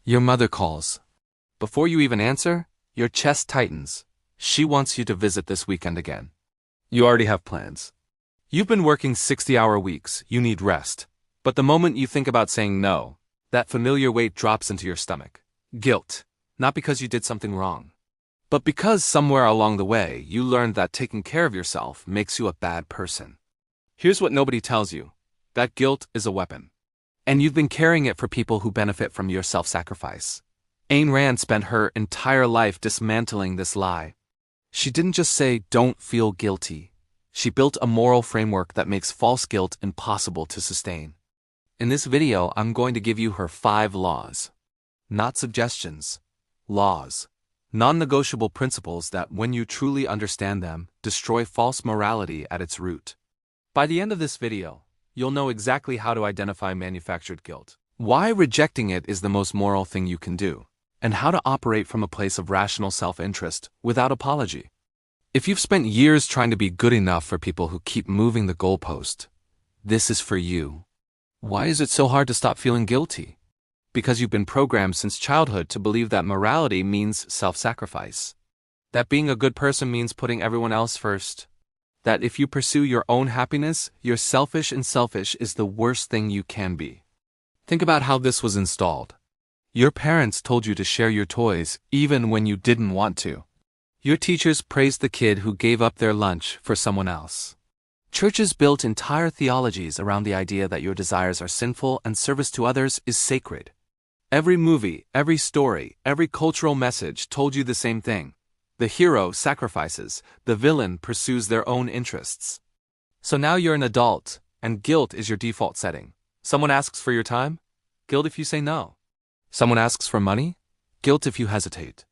Your mother calls. Before you even answer, your chest tightens. She wants you to visit this weekend again. You already have plans. You've been working 60-hour weeks, you need rest. But the moment you think about saying no, that familiar weight drops into your stomach. Guilt. Not because you did something wrong, but because somewhere along the way you learned that taking care of yourself makes you a bad person. Here's what nobody tells you. That guilt is a weapon. And you've been carrying it for people who benefit from your self-sacrifice. Ayn Rand spent her entire life dismantling this lie. She didn't just say, don't feel guilty. She built a moral framework that makes false guilt impossible to sustain. In this video, I'm going to give you her 5 laws. Not suggestions. Laws. Non-negotiable principles that, when you truly understand them, destroy false morality at its root. By the end of this video, you'll know exactly how to identify manufactured guilt, why rejecting it is the most moral thing you can do, and how to operate from a place of rational self-interest without apology. If you've spent years trying to be good enough for people who keep moving the goalpost, this is for you. Why is it so hard to stop feeling guilty? Because you've been programmed since childhood to believe that morality means self-sacrifice. That being a good person means putting everyone else first. That if you pursue your own happiness, you're selfish, and selfish is the worst thing you can be. Think about how this was installed. Your parents told you to share your toys even when you didn't want to. Your teachers praised the kid who gave up their lunch for someone else. Churches built entire theologies around the idea that your desires are sinful and service to others is sacred. Every movie, every story, every cultural message told you the same thing. The hero sacrifices, the villain pursues their own interests. So now you're an adult, and guilt is your default setting. Someone asks for your time? Guilt if you say no. Someone asks for money? Guilt if you hesitate.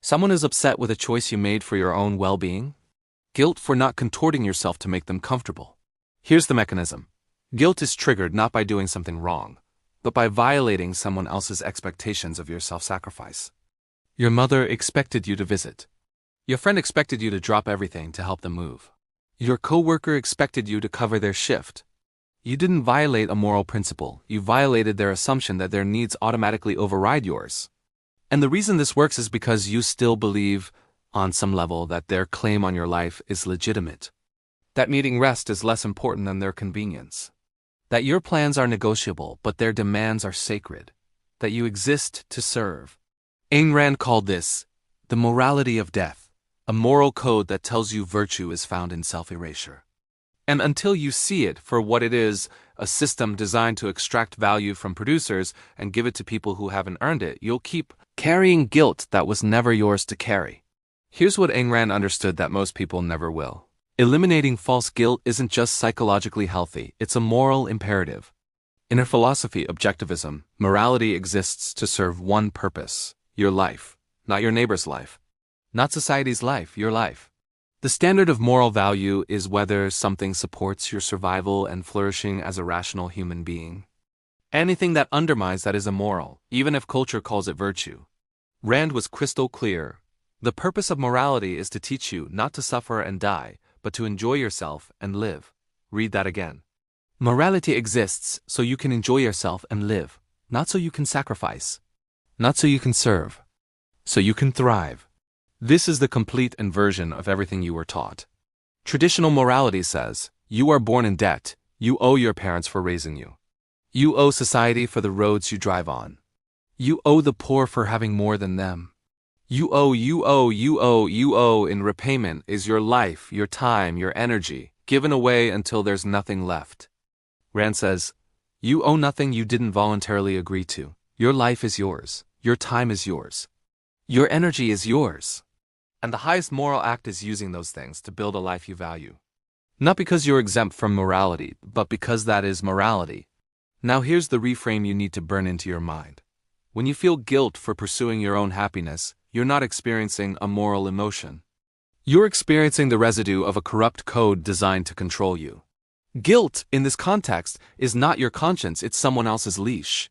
Someone is upset with a choice you made for your own well-being? Guilt for not contorting yourself to make them comfortable. Here's the mechanism. Guilt is triggered not by doing something wrong, but by violating someone else's expectations of your self-sacrifice. Your mother expected you to visit. Your friend expected you to drop everything to help them move. Your coworker expected you to cover their shift. You didn't violate a moral principle, you violated their assumption that their needs automatically override yours. And the reason this works is because you still believe, on some level, that their claim on your life is legitimate. That needing rest is less important than their convenience. That your plans are negotiable, but their demands are sacred. That you exist to serve. Ayn Rand called this the morality of death, a moral code that tells you virtue is found in self-erasure. And until you see it for what it is, a system designed to extract value from producers and give it to people who haven't earned it, you'll keep carrying guilt that was never yours to carry. Here's what Ayn Rand understood that most people never will. Eliminating false guilt isn't just psychologically healthy, it's a moral imperative. In her philosophy, Objectivism, morality exists to serve one purpose: your life, not your neighbor's life. Not society's life, your life. The standard of moral value is whether something supports your survival and flourishing as a rational human being. Anything that undermines that is immoral, even if culture calls it virtue. Rand was crystal clear. The purpose of morality is to teach you not to suffer and die, but to enjoy yourself and live. Read that again. Morality exists so you can enjoy yourself and live, not so you can sacrifice, not so you can serve, so you can thrive. This is the complete inversion of everything you were taught. Traditional morality says, you are born in debt, you owe your parents for raising you. You owe society for the roads you drive on. You owe the poor for having more than them. You owe, in repayment is your life, your time, your energy, given away until there's nothing left. Rand says, you owe nothing you didn't voluntarily agree to. Your life is yours. Your time is yours. Your energy is yours. And the highest moral act is using those things to build a life you value. Not because you're exempt from morality, but because that is morality. Now here's the reframe you need to burn into your mind. When you feel guilt for pursuing your own happiness, you're not experiencing a moral emotion. You're experiencing the residue of a corrupt code designed to control you. Guilt, in this context, is not your conscience, it's someone else's leash.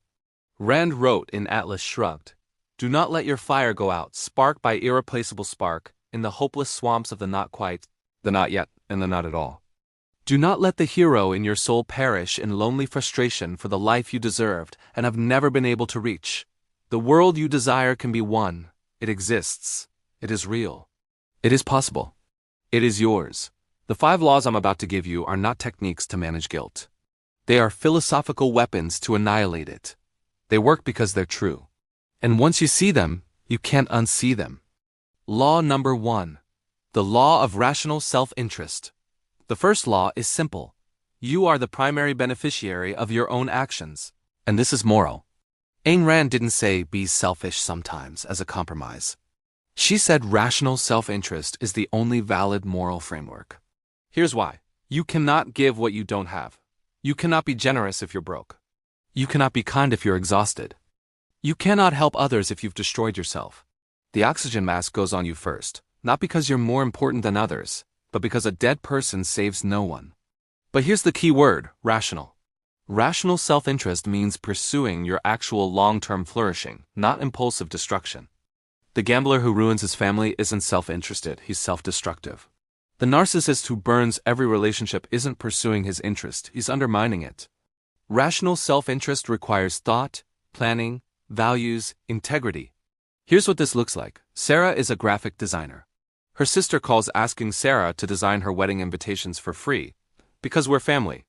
Rand wrote in Atlas Shrugged, "Do not let your fire go out, spark by irreplaceable spark, in the hopeless swamps of the not quite, the not yet, and the not at all. Do not let the hero in your soul perish in lonely frustration for the life you deserved and have never been able to reach. The world you desire can be won. It exists. It is real. It is possible. It is yours. The 5 laws I'm about to give you are not techniques to manage guilt. They are philosophical weapons to annihilate it. They work because they're true. And once you see them, you can't unsee them. Law number 1. The law of rational self-interest. The first law is simple. You are the primary beneficiary of your own actions. And this is moral. Ayn Rand didn't say be selfish sometimes as a compromise. She said rational self-interest is the only valid moral framework. Here's why. You cannot give what you don't have. You cannot be generous if you're broke. You cannot be kind if you're exhausted. You cannot help others if you've destroyed yourself. The oxygen mask goes on you first, not because you're more important than others, but because a dead person saves no one. But here's the key word, rational. Rational self-interest means pursuing your actual long-term flourishing, not impulsive destruction. The gambler who ruins his family isn't self-interested, he's self-destructive. The narcissist who burns every relationship isn't pursuing his interest, he's undermining it. Rational self-interest requires thought, planning, values, integrity. Here's what this looks like. Sarah is a graphic designer. Her sister calls asking Sarah to design her wedding invitations for free, because we're family.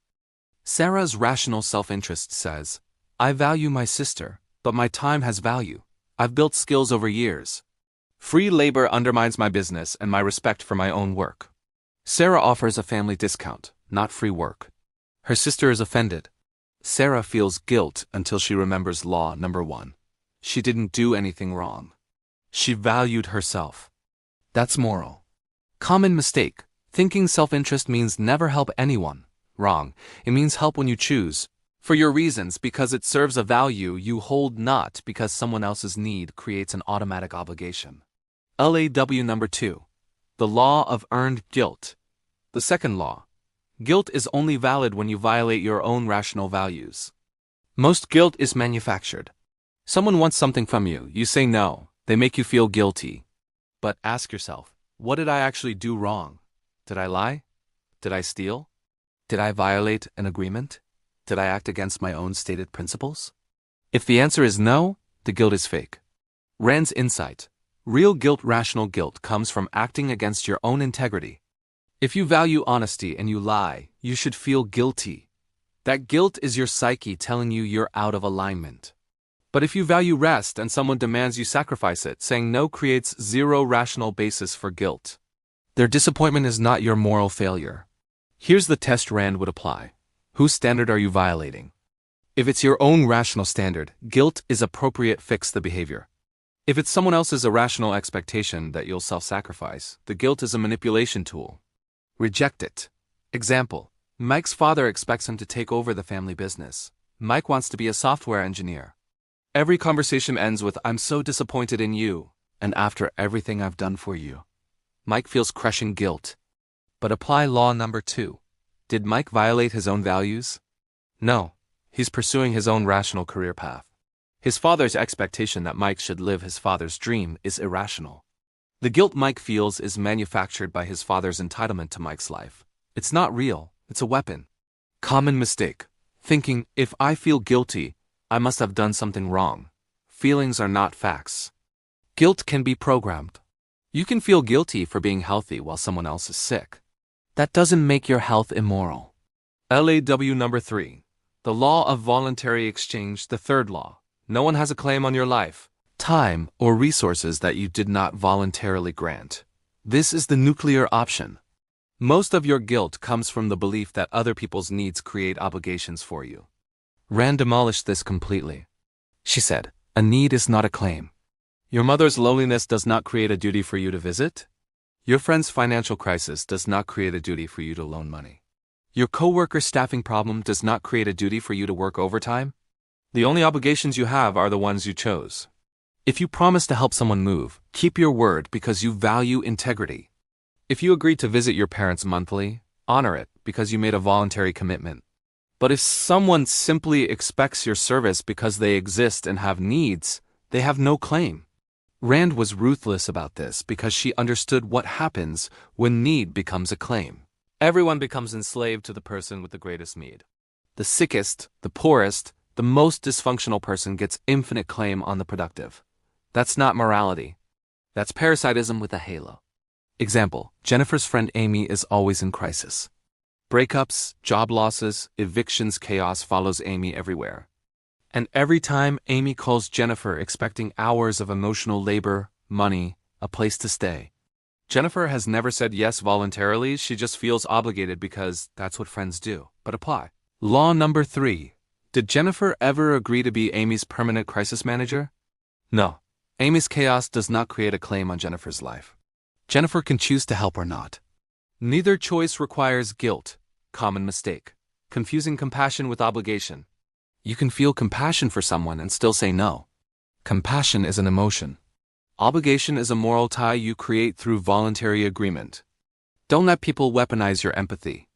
Sarah's rational self-interest says, I value my sister, but my time has value. I've built skills over years. Free labor undermines my business and my respect for my own work. Sarah offers a family discount, not free work. Her sister is offended. Sarah feels guilt until she remembers law number 1. She didn't do anything wrong. She valued herself. That's moral. Common mistake. Thinking self-interest means never help anyone. Wrong. It means help when you choose. For your reasons, because it serves a value you hold, not because someone else's need creates an automatic obligation. LAW number 2. The law of earned guilt. The second law. Guilt is only valid when you violate your own rational values. Most guilt is manufactured. Someone wants something from you, you say no, they make you feel guilty. But ask yourself, what did I actually do wrong? Did I lie? Did I steal? Did I violate an agreement? Did I act against my own stated principles? If the answer is no, the guilt is fake. Rand's insight. Real guilt, rational guilt, comes from acting against your own integrity. If you value honesty and you lie, you should feel guilty. That guilt is your psyche telling you you're out of alignment. But if you value rest and someone demands you sacrifice it, saying no creates zero rational basis for guilt. Their disappointment is not your moral failure. Here's the test Rand would apply. Whose standard are you violating? If it's your own rational standard, guilt is appropriate. Fix the behavior. If it's someone else's irrational expectation that you'll self-sacrifice, the guilt is a manipulation tool. Reject it. Example. Mike's father expects him to take over the family business. Mike wants to be a software engineer. Every conversation ends with, I'm so disappointed in you, and after everything I've done for you. Mike feels crushing guilt. But apply law number 2. Did Mike violate his own values? No. He's pursuing his own rational career path. His father's expectation that Mike should live his father's dream is irrational. The guilt Mike feels is manufactured by his father's entitlement to Mike's life. It's not real, it's a weapon. Common mistake. Thinking, if I feel guilty, I must have done something wrong. Feelings are not facts. Guilt can be programmed. You can feel guilty for being healthy while someone else is sick. That doesn't make your health immoral. LAW number 3. The law of voluntary exchange, the third law. No one has a claim on your life, time, or resources that you did not voluntarily grant. This is the nuclear option. Most of your guilt comes from the belief that other people's needs create obligations for you. Rand demolished this completely. She said, a need is not a claim. Your mother's loneliness does not create a duty for you to visit. Your friend's financial crisis does not create a duty for you to loan money. Your coworker's staffing problem does not create a duty for you to work overtime. The only obligations you have are the ones you chose. If you promise to help someone move, keep your word because you value integrity. If you agreed to visit your parents monthly, honor it because you made a voluntary commitment. But if someone simply expects your service because they exist and have needs, they have no claim. Rand was ruthless about this because she understood what happens when need becomes a claim. Everyone becomes enslaved to the person with the greatest need. The sickest, the poorest, The most dysfunctional person gets infinite claim on the productive. That's not morality. That's parasitism with a halo. Example, Jennifer's friend Amy is always in crisis. Breakups, job losses, evictions, chaos follows Amy everywhere. And every time Amy calls Jennifer expecting hours of emotional labor, money, a place to stay. Jennifer has never said yes voluntarily, she just feels obligated because that's what friends do. But apply. Law number 3. Did Jennifer ever agree to be Amy's permanent crisis manager? No. Amy's chaos does not create a claim on Jennifer's life. Jennifer can choose to help or not. Neither choice requires guilt. Common mistake. Confusing compassion with obligation. You can feel compassion for someone and still say no. Compassion is an emotion. Obligation is a moral tie you create through voluntary agreement. Don't let people weaponize your empathy.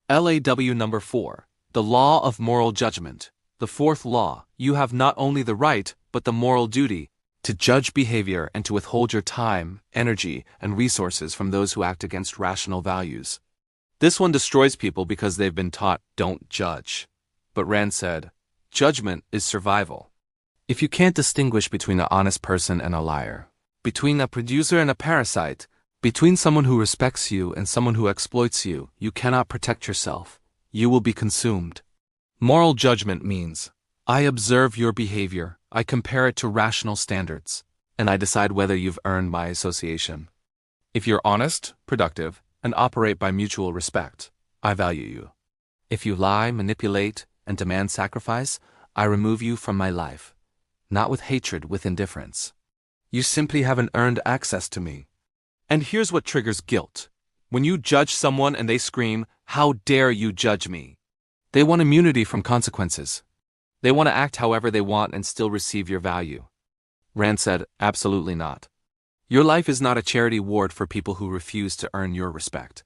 LAW number 4. The law of moral judgment. The fourth law, you have not only the right, but the moral duty to judge behavior and to withhold your time, energy, and resources from those who act against rational values. This one destroys people because they've been taught, don't judge. But Rand said, judgment is survival. If you can't distinguish between an honest person and a liar, between a producer and a parasite, between someone who respects you and someone who exploits you, you cannot protect yourself. You will be consumed. Moral judgment means, I observe your behavior, I compare it to rational standards, and I decide whether you've earned my association. If you're honest, productive, and operate by mutual respect, I value you. If you lie, manipulate, and demand sacrifice, I remove you from my life. Not with hatred, with indifference. You simply haven't earned access to me. And here's what triggers guilt. When you judge someone and they scream, how dare you judge me? They want immunity from consequences. They want to act however they want and still receive your value. Rand said, absolutely not. Your life is not a charity ward for people who refuse to earn your respect.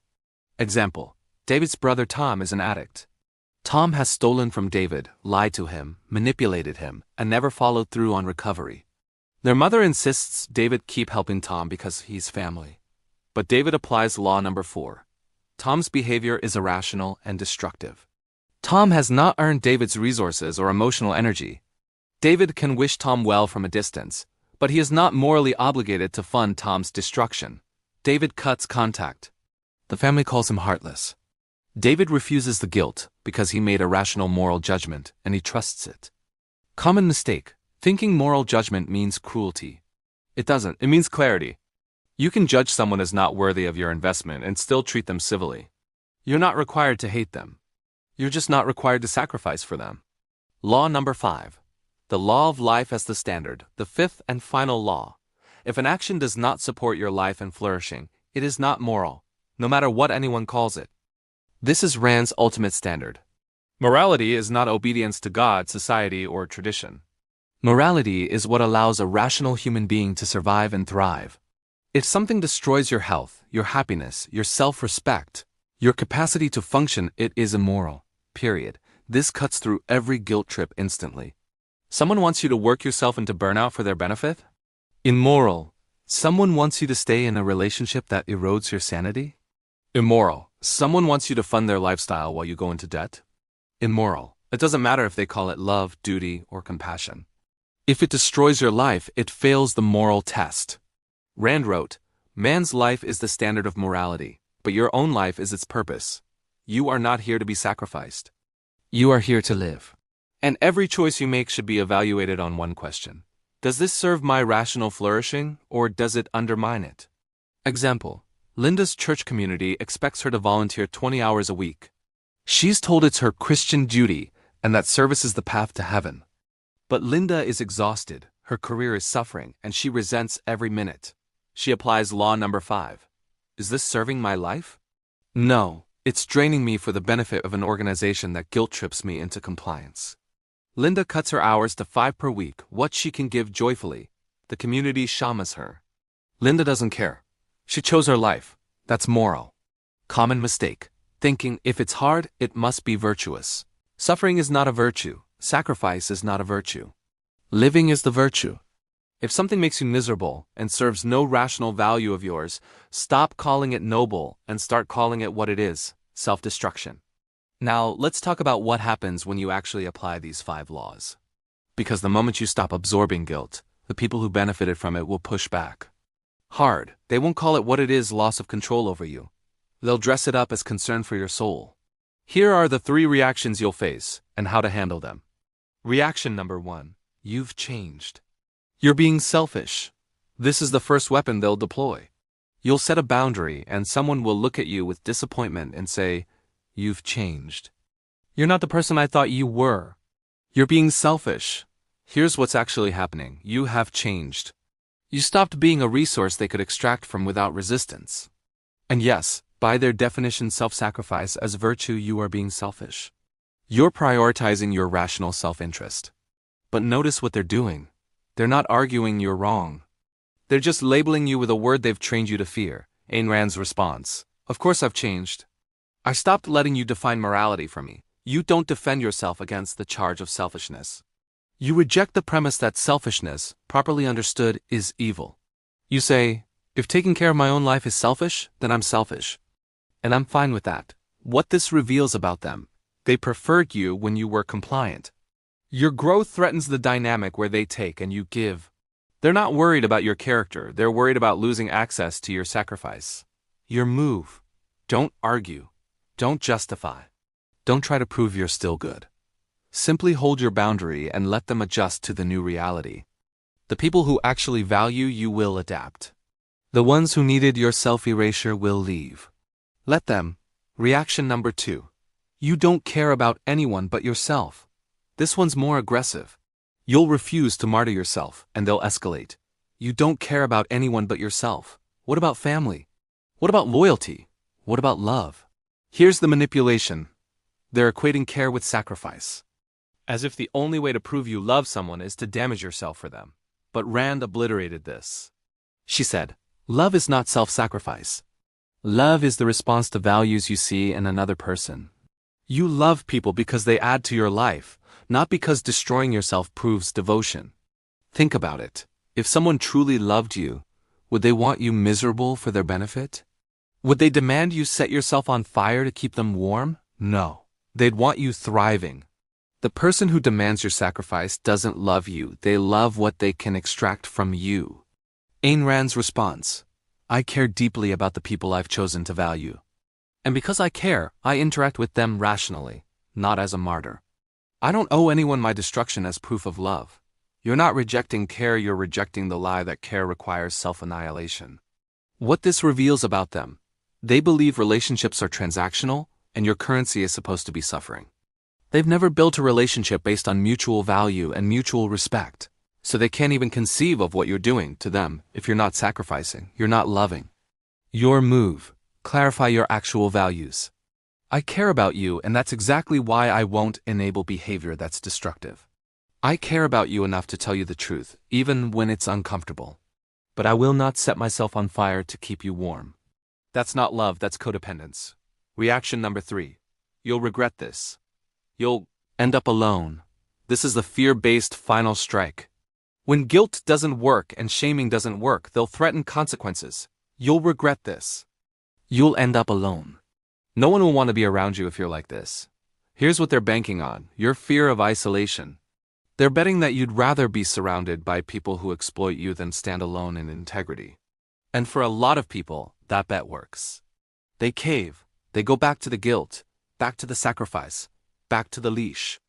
Example, David's brother Tom is an addict. Tom has stolen from David, lied to him, manipulated him, and never followed through on recovery. Their mother insists David keep helping Tom because he's family. But David applies law number 4. Tom's behavior is irrational and destructive. Tom has not earned David's resources or emotional energy. David can wish Tom well from a distance, but he is not morally obligated to fund Tom's destruction. David cuts contact. The family calls him heartless. David refuses the guilt because he made a rational moral judgment and he trusts it. Common mistake. Thinking moral judgment means cruelty. It doesn't. It means clarity. You can judge someone as not worthy of your investment and still treat them civilly. You're not required to hate them. You're just not required to sacrifice for them. Law number 5. The law of life as the standard, the fifth and final law. If an action does not support your life and flourishing, it is not moral, no matter what anyone calls it. This is Rand's ultimate standard. Morality is not obedience to God, society, or tradition. Morality is what allows a rational human being to survive and thrive. If something destroys your health, your happiness, your self-respect, your capacity to function, it is immoral. Period. This cuts through every guilt trip instantly. Someone wants you to work yourself into burnout for their benefit? Immoral. Someone wants you to stay in a relationship that erodes your sanity? Immoral. Someone wants you to fund their lifestyle while you go into debt? Immoral. It doesn't matter if they call it love, duty, or compassion. If it destroys your life, it fails the moral test. Rand wrote, man's life is the standard of morality, but your own life is its purpose. You are not here to be sacrificed. You are here to live. And every choice you make should be evaluated on one question. Does this serve my rational flourishing, or does it undermine it? Example, Linda's church community expects her to volunteer 20 hours a week. She's told it's her Christian duty, and that service is the path to heaven. But Linda is exhausted, her career is suffering, and she resents every minute. She applies law number 5. Is this serving my life? No, it's draining me for the benefit of an organization that guilt trips me into compliance. Linda cuts her hours to 5 per week, what she can give joyfully. The community shamas her. Linda doesn't care. She chose her life. That's moral. Common mistake. Thinking if it's hard, it must be virtuous. Suffering is not a virtue. Sacrifice is not a virtue. Living is the virtue. If something makes you miserable and serves no rational value of yours, stop calling it noble and start calling it what it is, self-destruction. Now, let's talk about what happens when you actually apply these 5 laws. Because the moment you stop absorbing guilt, the people who benefited from it will push back. Hard. They won't call it what it is, loss of control over you. They'll dress it up as concern for your soul. Here are the 3 reactions you'll face, and how to handle them. Reaction number 1. You've changed. You're being selfish. This is the first weapon they'll deploy. You'll set a boundary, and someone will look at you with disappointment and say, "You've changed. You're not the person I thought you were. You're being selfish." Here's what's actually happening. You have changed. You stopped being a resource they could extract from without resistance. And yes, by their definition, self-sacrifice as virtue, you are being selfish. You're prioritizing your rational self-interest. But notice what they're doing. They're not arguing you're wrong. They're just labeling you with a word they've trained you to fear. Ayn Rand's response: "Of course I've changed. I stopped letting you define morality for me. You don't defend yourself against the charge of selfishness. You reject the premise that selfishness, properly understood, is evil. You say, if taking care of my own life is selfish, then I'm selfish. And I'm fine with that." What this reveals about them: they preferred you when you were compliant. Your growth threatens the dynamic where they take and you give. They're not worried about your character, they're worried about losing access to your sacrifice. Your move. Don't argue. Don't justify. Don't try to prove you're still good. Simply hold your boundary and let them adjust to the new reality. The people who actually value you will adapt. The ones who needed your self-erasure will leave. Let them. Reaction number 2. You don't care about anyone but yourself. This one's more aggressive. You'll refuse to martyr yourself, and they'll escalate. You don't care about anyone but yourself. What about family? What about loyalty? What about love? Here's the manipulation. They're equating care with sacrifice. As if the only way to prove you love someone is to damage yourself for them. But Rand obliterated this. She said, love is not self-sacrifice. Love is the response to values you see in another person. You love people because they add to your life, not because destroying yourself proves devotion. Think about it. If someone truly loved you, would they want you miserable for their benefit? Would they demand you set yourself on fire to keep them warm? No. They'd want you thriving. The person who demands your sacrifice doesn't love you. They love what they can extract from you. Ayn Rand's response: I care deeply about the people I've chosen to value. And because I care, I interact with them rationally, not as a martyr. I don't owe anyone my destruction as proof of love. You're not rejecting care, you're rejecting the lie that care requires self-annihilation. What this reveals about them: they believe relationships are transactional, and your currency is supposed to be suffering. They've never built a relationship based on mutual value and mutual respect, so they can't even conceive of what you're doing to them if you're not sacrificing, you're not loving. Your move: clarify your actual values. I care about you, and that's exactly why I won't enable behavior that's destructive. I care about you enough to tell you the truth, even when it's uncomfortable. But I will not set myself on fire to keep you warm. That's not love, that's codependence. Reaction number 3. You'll regret this. You'll end up alone. This is the fear-based final strike. When guilt doesn't work and shaming doesn't work, they'll threaten consequences. You'll regret this. You'll end up alone. No one will want to be around you if you're like this. Here's what they're banking on: your fear of isolation. They're betting that you'd rather be surrounded by people who exploit you than stand alone in integrity. And for a lot of people, that bet works. They cave. They go back to the guilt, back to the sacrifice, back to the leash.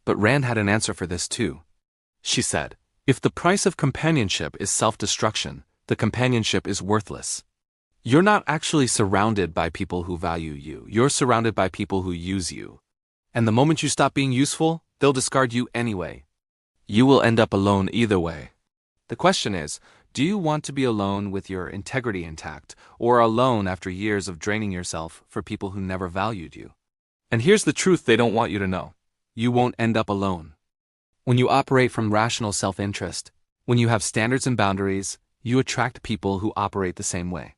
But Rand had an answer for this too. She said, if the price of companionship is self-destruction, the companionship is worthless. You're not actually surrounded by people who value you. You're surrounded by people who use you. And the moment you stop being useful, they'll discard you anyway. You will end up alone either way. The question is, do you want to be alone with your integrity intact, or alone after years of draining yourself for people who never valued you? And here's the truth they don't want you to know. You won't end up alone. When you operate from rational self-interest, when you have standards and boundaries, you attract people who operate the same way.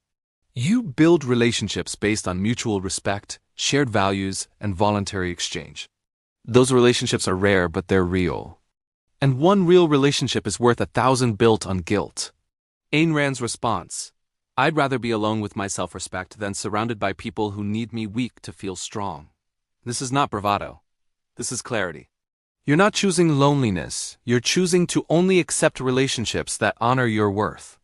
You build relationships based on mutual respect, shared values, and voluntary exchange. Those relationships are rare, but they're real. And one real relationship is worth 1,000 built on guilt. Ayn Rand's response: I'd rather be alone with my self-respect than surrounded by people who need me weak to feel strong. This is not bravado. This is clarity. You're not choosing loneliness, you're choosing to only accept relationships that honor your worth.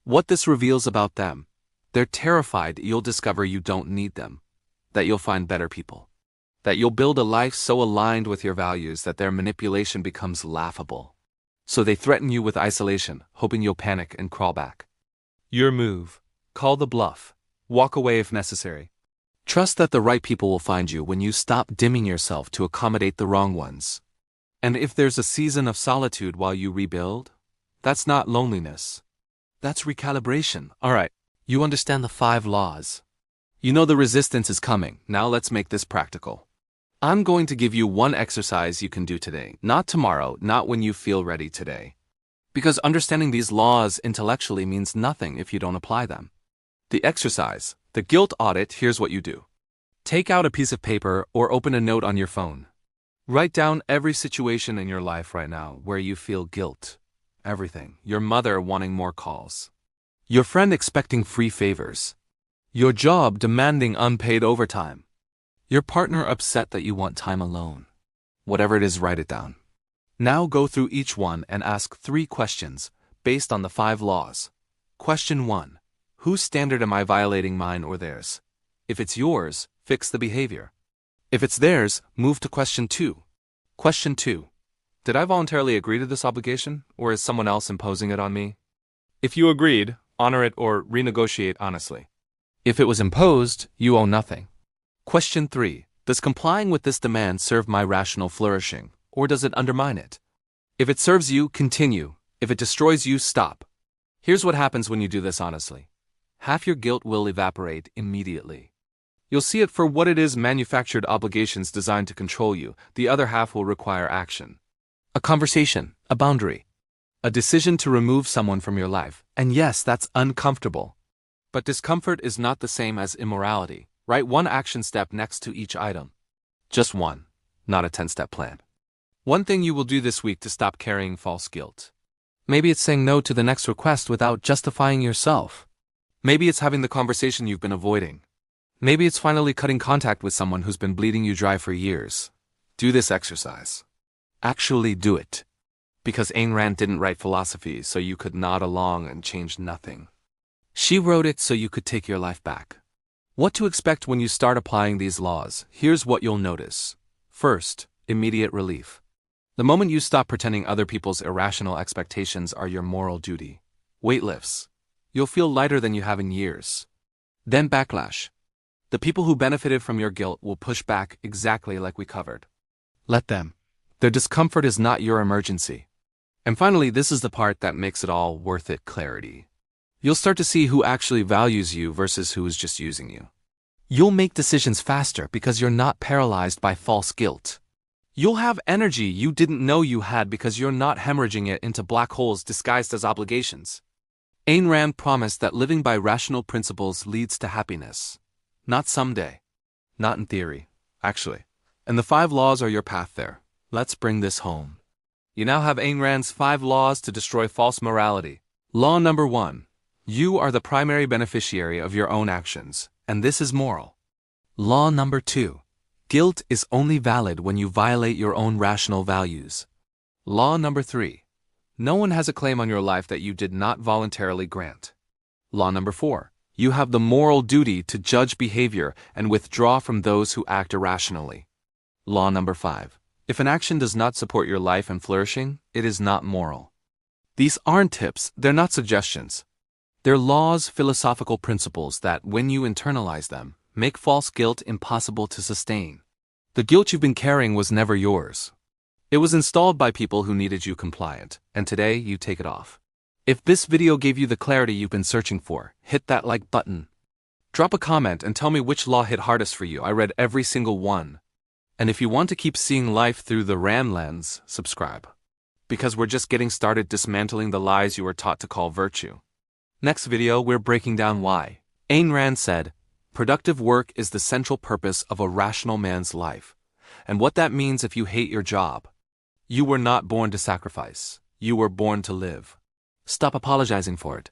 What this reveals about them: they're terrified you'll discover you don't need them, that you'll find better people, that you'll build a life so aligned with your values that their manipulation becomes laughable. So they threaten you with isolation, hoping you'll panic and crawl back. Your move: call the bluff, walk away if necessary. Trust that the right people will find you when you stop dimming yourself to accommodate the wrong ones. And if there's a season of solitude while you rebuild, that's not loneliness. That's recalibration. All right, you understand the 5 laws. You know the resistance is coming. Now let's make this practical. I'm going to give you one exercise you can do today, not tomorrow, not when you feel ready today. Because understanding these laws intellectually means nothing if you don't apply them. The exercise, the guilt audit, here's what you do. Take out a piece of paper or open a note on your phone. Write down every situation in your life right now where you feel guilt. Everything. Your mother wanting more calls. Your friend expecting free favors. Your job demanding unpaid overtime. Your partner upset that you want time alone. Whatever it is, write it down. Now go through each one and ask 3 questions based on the 5 laws. Question 1. Whose standard am I violating, mine or theirs? If it's yours, fix the behavior. If it's theirs, move to question 2. Question 2. Did I voluntarily agree to this obligation, or is someone else imposing it on me? If you agreed, honor it or renegotiate honestly. If it was imposed, you owe nothing. Question 3. Does complying with this demand serve my rational flourishing, or does it undermine it? If it serves you, continue. If it destroys you, stop. Here's what happens when you do this honestly. Half your guilt will evaporate immediately. You'll see it for what it is: manufactured obligations designed to control you. The other half will require action. A conversation, a boundary, a decision to remove someone from your life. And yes, that's uncomfortable. But discomfort is not the same as immorality. Write 1 action step next to each item. Just 1, not a 10-step plan. One thing you will do this week to stop carrying false guilt. Maybe it's saying no to the next request without justifying yourself. Maybe it's having the conversation you've been avoiding. Maybe it's finally cutting contact with someone who's been bleeding you dry for years. Do this exercise. Actually do it. Because Ayn Rand didn't write philosophy so you could nod along and change nothing. She wrote it so you could take your life back. What to expect when you start applying these laws? Here's what you'll notice. First, immediate relief. The moment you stop pretending other people's irrational expectations are your moral duty, weight lifts. You'll feel lighter than you have in years. Then backlash. The people who benefited from your guilt will push back exactly like we covered. Let them. Their discomfort is not your emergency. And finally, this is the part that makes it all worth it: clarity. You'll start to see who actually values you versus who is just using you. You'll make decisions faster because you're not paralyzed by false guilt. You'll have energy you didn't know you had because you're not hemorrhaging it into black holes disguised as obligations. Ayn Rand promised that living by rational principles leads to happiness. Not someday. Not in theory, actually. And the 5 laws are your path there. Let's bring this home. You now have Ayn Rand's 5 laws to destroy false morality. Law number 1. You are the primary beneficiary of your own actions, and this is moral. Law number 2. Guilt is only valid when you violate your own rational values. Law number 3. No one has a claim on your life that you did not voluntarily grant. Law number 4. You have the moral duty to judge behavior and withdraw from those who act irrationally. Law number 5. If an action does not support your life and flourishing, it is not moral. These aren't tips, they're not suggestions. They're laws, philosophical principles that, when you internalize them, make false guilt impossible to sustain. The guilt you've been carrying was never yours. It was installed by people who needed you compliant, and today you take it off. If this video gave you the clarity you've been searching for, hit that like button. Drop a comment and tell me which law hit hardest for you. I read every single one. And if you want to keep seeing life through the Rand lens, subscribe. Because we're just getting started dismantling the lies you were taught to call virtue. Next video, we're breaking down why. Ayn Rand said, "Productive work is the central purpose of a rational man's life." And what that means if you hate your job. You were not born to sacrifice. You were born to live. Stop apologizing for it.